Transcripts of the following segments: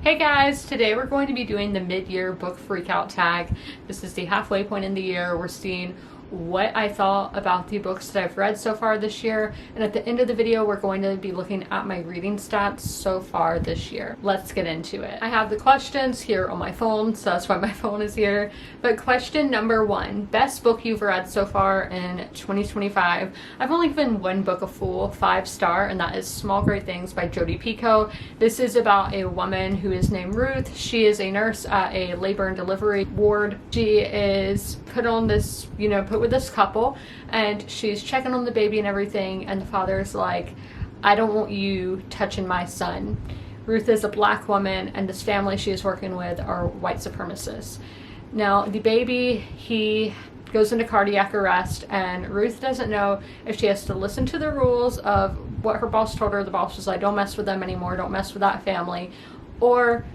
Hey guys, today we're going to be doing the mid-year book freakout tag. This is the halfway point in the year. We're seeing what I thought about the books that I've read so far this year, and at the end of the video we're going to be looking at my reading stats so far this year. Let's get into it. I have the questions here on my phone, so that's why my phone is here. But question number 1, best book you've read so far in 2025. I've only given one book a full 5-star, and that is Small Great Things by Jodi Picoult. This is about a woman who is named Ruth. She is a nurse at a labor and delivery ward. She is put on this, put with this couple, and she's checking on the baby and everything, and the father's like, I don't want you touching my son. Ruth is a black woman, and this family she is working with are white supremacists. Now the baby, he goes into cardiac arrest, and Ruth doesn't know if she has to listen to the rules of what her boss told her. The boss was like, don't mess with them anymore, don't mess with that family, or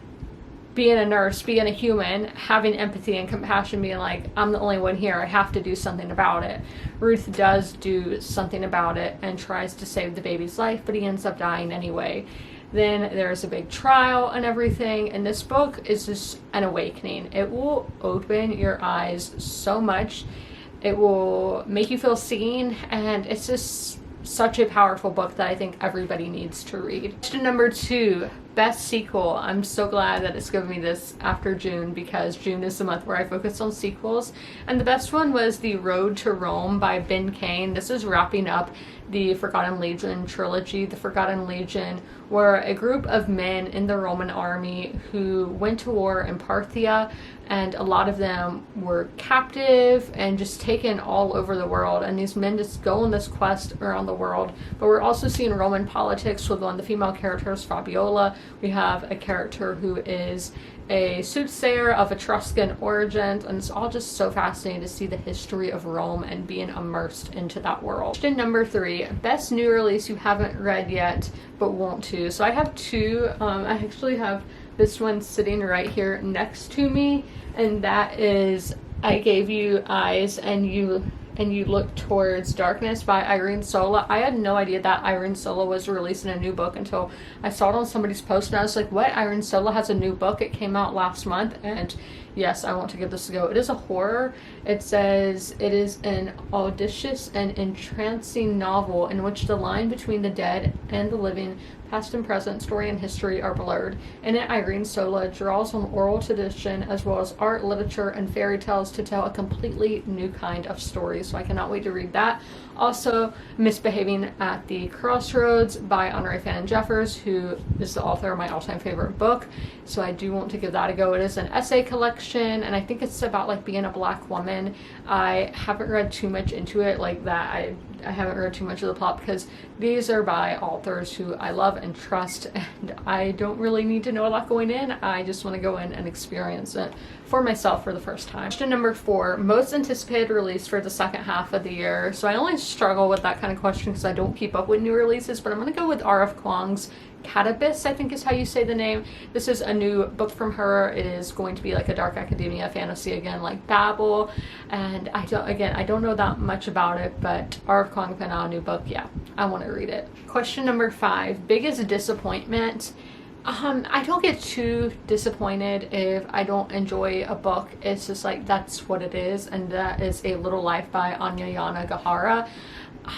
being a nurse, being a human, having empathy and compassion, being like, I'm the only one here, I have to do something about it. Ruth does do something about it and tries to save the baby's life, but he ends up dying anyway. Then there's a big trial and everything, and this book is just an awakening. It will open your eyes so much. It will make you feel seen, and it's just such a powerful book that I think everybody needs to read. Question number 2, best sequel. I'm so glad that it's given me this after June, because June is the month where I focus on sequels, and the best one was The Road to Rome by Ben Kane. This is wrapping up the Forgotten Legion trilogy. The Forgotten Legion were a group of men in the Roman army who went to war in Parthia, and a lot of them were captive and just taken all over the world, and these men just go on this quest around the world. But we're also seeing Roman politics with one of the female characters, Fabiola. We have a character who is a soothsayer of Etruscan origins, and it's all just so fascinating to see the history of Rome and being immersed into that world. Question number 3, best new release you haven't read yet but want to. So I have 2. I actually have this one sitting right here next to me, and that is I Gave You Eyes and You Look Towards Darkness by Irene Sola. I had no idea that Irene Sola was releasing a new book until I saw it on somebody's post, and I was like, what? Irene Sola has a new book? It came out last month, and yes, I want to give this a go. It is a horror. It says it is an audacious and entrancing novel in which the line between the dead and the living, past and present, story and history are blurred. In it, Irene Sola draws on oral tradition as well as art, literature, and fairy tales to tell a completely new kind of story. So I cannot wait to read that. Also, Misbehaving at the Crossroads by Honoré Fannin Jeffers, who is the author of my all-time favorite book. So I do want to give that a go. It is an essay collection, and I think it's about like being a black woman. I haven't read too much into it like that. I haven't read too much of the plot because these are by authors who I love and trust, and I don't really need to know a lot going in. I just want to go in and experience it for myself for the first time. Question number 4, most anticipated release for the second half of the year. So I only struggle with that kind of question because I don't keep up with new releases, but I'm going to go with R.F. Kuang's Cannabis, I think is how you say the name. This is a new book from her. It is going to be like a dark academia fantasy again, like Babel, and I don't know that much about it, but R.F. Kuang put out a new book. Yeah, I want to read it. Question number 5, biggest disappointment. I don't get too disappointed if I don't enjoy a book. It's just like, that's what it is, and that is A Little Life by Anyayana Gahara.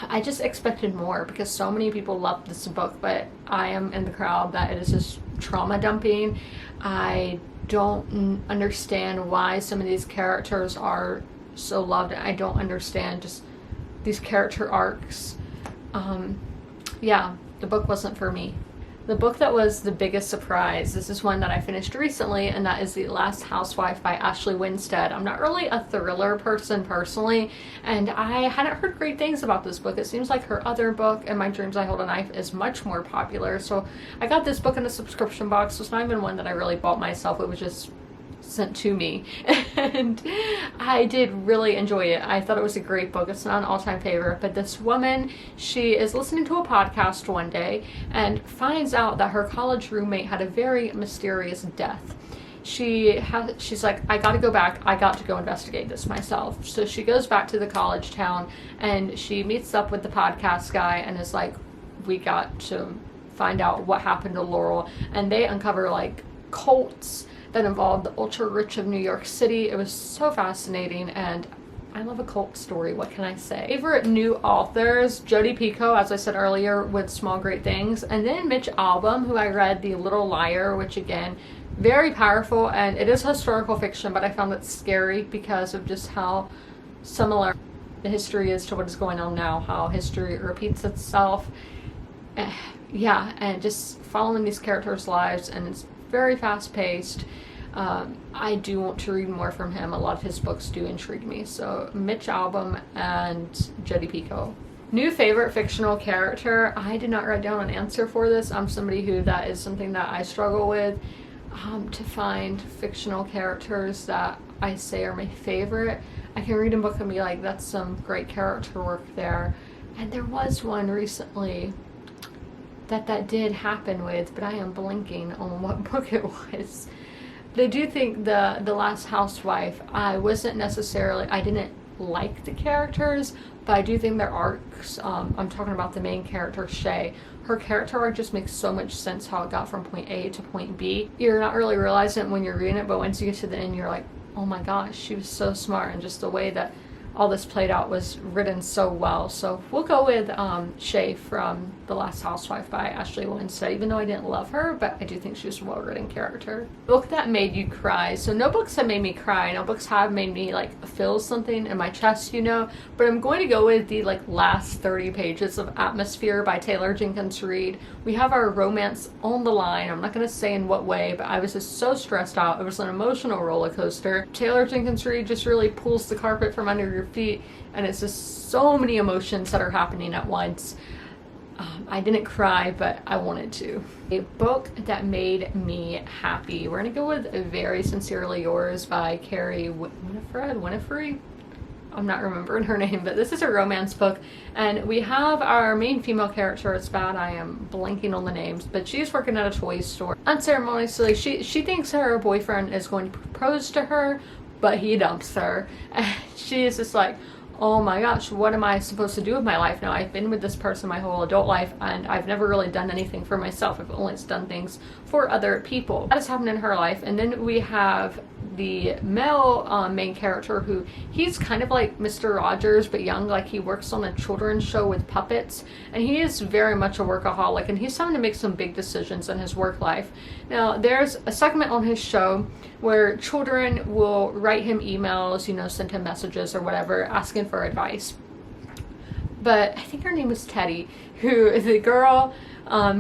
I just expected more because so many people love this book, but I am in the crowd that it is just trauma dumping. I don't understand why some of these characters are so loved. I don't understand just these character arcs. Yeah, the book wasn't for me. The book that was the biggest surprise, this is one that I finished recently, and that is The Last Housewife by Ashley Winstead. I'm not really a thriller person personally, and I hadn't heard great things about this book. It seems like her other book, In My Dreams I Hold a Knife, is much more popular, so I got this book in a subscription box. So it's not even one that I really bought myself. It was just sent to me, and I did really enjoy it. I thought it was a great book. It's not an all-time favorite, but this woman, she is listening to a podcast one day and finds out that her college roommate had a very mysterious death. She's like, I gotta go back, I got to go investigate this myself. So she goes back to the college town, and she meets up with the podcast guy and is like, we got to find out what happened to Laurel. And they uncover like cults that involved the ultra rich of New York City. It was so fascinating, and I love a cult story, what can I say? Favorite new authors, Jodi Picoult, as I said earlier, with Small Great Things, and then Mitch Albom, who I read The Little Liar, which again, very powerful, and it is historical fiction, but I found it scary because of just how similar the history is to what is going on now, how history repeats itself. Yeah, and just following these characters' lives, and it's very fast-paced. I do want to read more from him. A lot of his books do intrigue me. So Mitch Albom and Jodi Picoult. New favorite fictional character. I did not write down an answer for this. I'm somebody who that is something that I struggle with, to find fictional characters that I say are my favorite. I can read a book and be like, that's some great character work there. And there was one recently that did happen with, but I am blanking on what book it was. But I do think the Last Housewife, I didn't like the characters, but I do think their arcs, I'm talking about the main character, Shay, her character arc just makes so much sense how it got from point A to point B. You're not really realizing it when you're reading it, but once you get to the end, you're like, oh my gosh, she was so smart, and just the way that all this played out was written so well. So we'll go with Shay from The Last Housewife by Ashley Winstead, even though I didn't love her, but I do think she was a well-written character. Book that made you cry. So no books have made me cry. No books have made me like feel something in my chest, you know, but I'm going to go with the like last 30 pages of Atmosphere by Taylor Jenkins Reid. We have our romance on the line. I'm not going to say in what way, but I was just so stressed out. It was an emotional roller coaster. Taylor Jenkins Reid just really pulls the carpet from under your feet, and it's just so many emotions that are happening at once. I didn't cry, but I wanted to. A book that made me happy. We're gonna go with Very Sincerely Yours by Carrie Winifred. I'm not remembering her name, but this is a romance book, and we have our main female character. It's bad, I am blanking on the names, but she's working at a toy store. Unceremoniously, she thinks her boyfriend is going to propose to her, but he dumps her, and she is just like, oh my gosh, what am I supposed to do with my life now? I've been with this person my whole adult life, and I've never really done anything for myself. I've only done things for other people. That has happened in her life. And then we have the male main character, who he's kind of like Mr. Rogers but young. Like, he works on a children's show with puppets, and he is very much a workaholic, and he's having to make some big decisions in his work life. Now, there's a segment on his show where children will write him emails, you know, send him messages or whatever, asking for advice. But I think her name is Teddy, who is the girl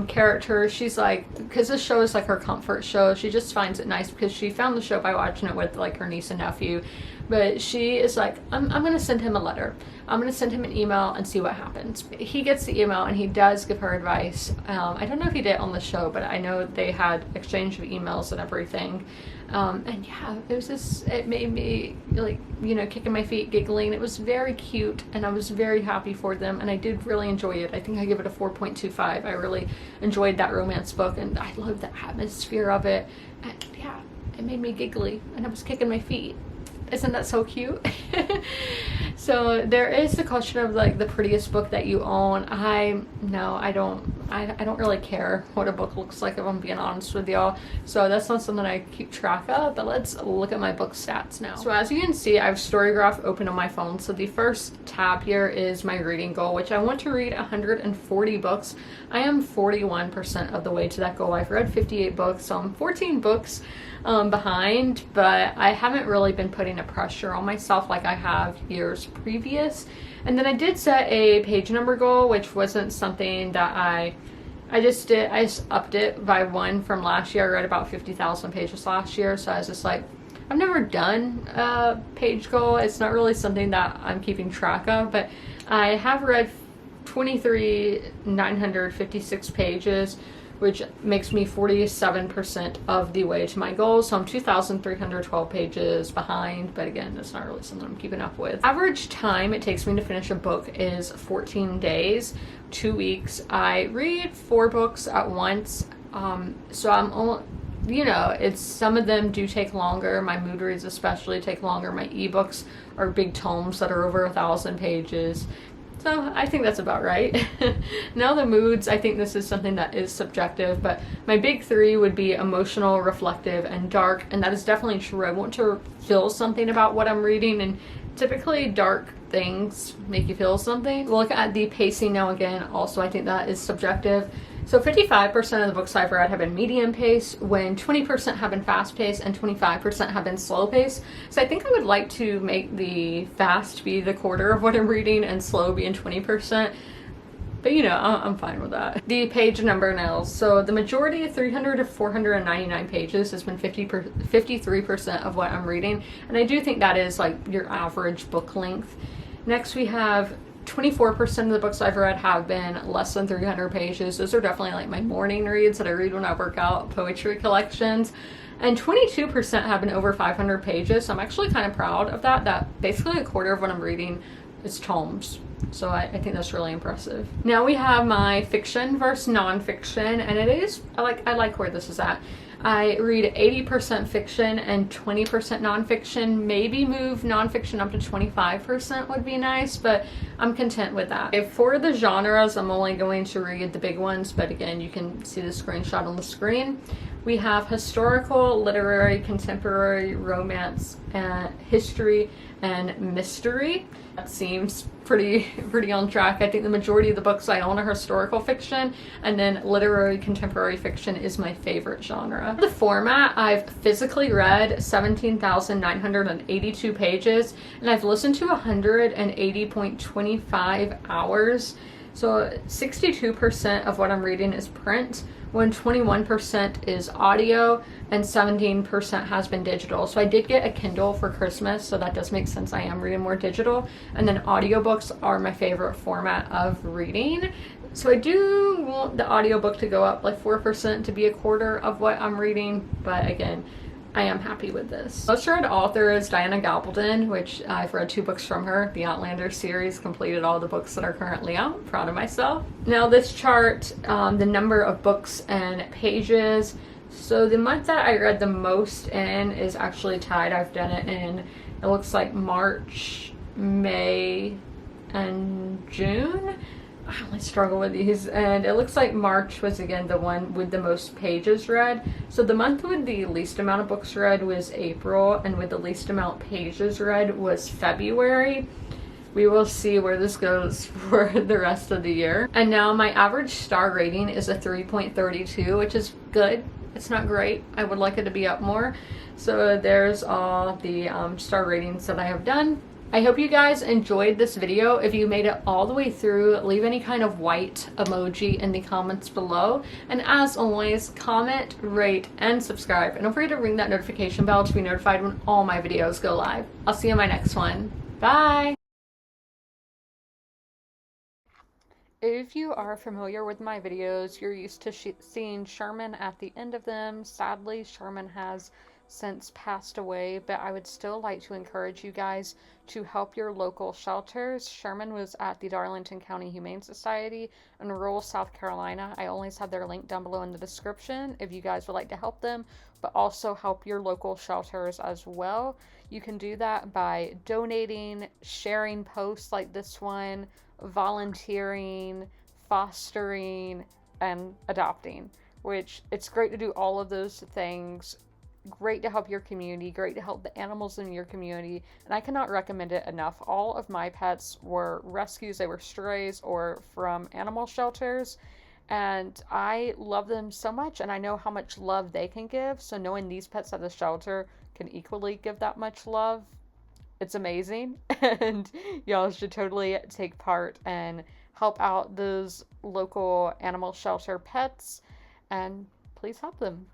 character. She's like, because this show is like her comfort show, she just finds it nice because she found the show by watching it with like her niece and nephew. But she is like, I'm gonna send him a letter. I'm gonna send him an email and see what happens. He gets the email and he does give her advice. I don't know if he did on the show, but I know they had exchange of emails and everything. And yeah, it was just, it made me like, you know, kicking my feet, giggling. It was very cute, and I was very happy for them, and I did really enjoy it. I think I give it a 4.25. I really enjoyed that romance book, and I love the atmosphere of it. And yeah, it made me giggly, and I was kicking my feet. Isn't that so cute? So there is the question of like the prettiest book that you own. I don't really care what a book looks like, if I'm being honest with y'all. So that's not something I keep track of, but let's look at my book stats now. So as you can see, I have Storygraph open on my phone. So the first tab here is my reading goal, which I want to read 140 books. I am 41% of the way to that goal. I've read 58 books, so I'm 14 books behind, but I haven't really been putting a pressure on myself like I have years previous. And then I did set a page number goal, which wasn't something that I just upped it by one from last year. I read about 50,000 pages last year, so I was just like, I've never done a page goal. It's not really something that I'm keeping track of, but I have read 23,956 pages, which makes me 47% of the way to my goal. So I'm 2,312 pages behind, but again, that's not really something I'm keeping up with. Average time it takes me to finish a book is 14 days, 2 weeks. I read 4 books at once, so I'm only, you know, it's, some of them do take longer. My mood reads especially take longer. My ebooks are big tomes that are over 1,000 pages. So I think that's about right. Now the moods, I think this is something that is subjective, but my big three would be emotional, reflective, and dark, and that is definitely true. I want to feel something about what I'm reading, and typically dark things make you feel something. We'll look at the pacing now again. Also, I think that is subjective. So 55% of the books I've read have been medium pace, when 20% have been fast paced and 25% have been slow paced. So I think I would like to make the fast be the quarter of what I'm reading and slow being 20%. But you know, I'm fine with that. The page number now. So the majority of 300 to 499 pages has been 53% of what I'm reading. And I do think that is like your average book length. Next we have 24% of the books I've read have been less than 300 pages. Those are definitely like my morning reads that I read when I work out, poetry collections. And 22% have been over 500 pages. So I'm actually kind of proud of that basically a quarter of what I'm reading is tomes. So I think that's really impressive. Now we have my fiction versus nonfiction, and it is, I like where this is at. I read 80% fiction and 20% nonfiction. Maybe move nonfiction up to 25% would be nice, but I'm content with that. For the genres, I'm only going to read the big ones, but again, you can see the screenshot on the screen. We have historical, literary, contemporary, romance, history, and mystery. That seems pretty on track. I think the majority of the books I own are historical fiction, and then literary contemporary fiction is my favorite genre. The format, I've physically read 17,982 pages, and I've listened to 180.25 hours. So 62% of what I'm reading is print, when 21% is audio and 17% has been digital. So I did get a Kindle for Christmas, so that does make sense. I am reading more digital. And then audiobooks are my favorite format of reading. So I do want the audiobook to go up like 4% to be a quarter of what I'm reading, but again, I am happy with this. Most read author is Diana Gabaldon, which I've read 2 books from her. The Outlander series, completed all the books that are currently out. Proud of myself. Now this chart, the number of books and pages. So the month that I read the most in is actually tied. I've done it in, it looks like March, May, and June. I only struggle with these, and it looks like March was again the one with the most pages read. So the month with the least amount of books read was April, and with the least amount pages read was February. We will see where this goes for the rest of the year. And now my average star rating is a 3.32, which is good. It's not great. I would like it to be up more. So there's all the star ratings that I have done. I hope you guys enjoyed this video. If you made it all the way through, leave any kind of white emoji in the comments below. And as always, comment, rate, and subscribe. And don't forget to ring that notification bell to be notified when all my videos go live. I'll see you in my next one. Bye! If you are familiar with my videos, you're used to seeing Sherman at the end of them. Sadly, Sherman has since passed away, but I would still like to encourage you guys to help your local shelters. Sherman was at the Darlington County Humane Society in rural South Carolina. I always have their link down below in the description if you guys would like to help them, but also help your local shelters as well. You can do that by donating, sharing posts like this one, volunteering, fostering, and adopting, which it's great to do all of those things. Great to help your community, great to help the animals in your community, and I cannot recommend it enough. All of my pets were rescues, they were strays or from animal shelters, and I love them so much, and I know how much love they can give, so knowing these pets at the shelter can equally give that much love, it's amazing. And y'all should totally take part and help out those local animal shelter pets, and please help them.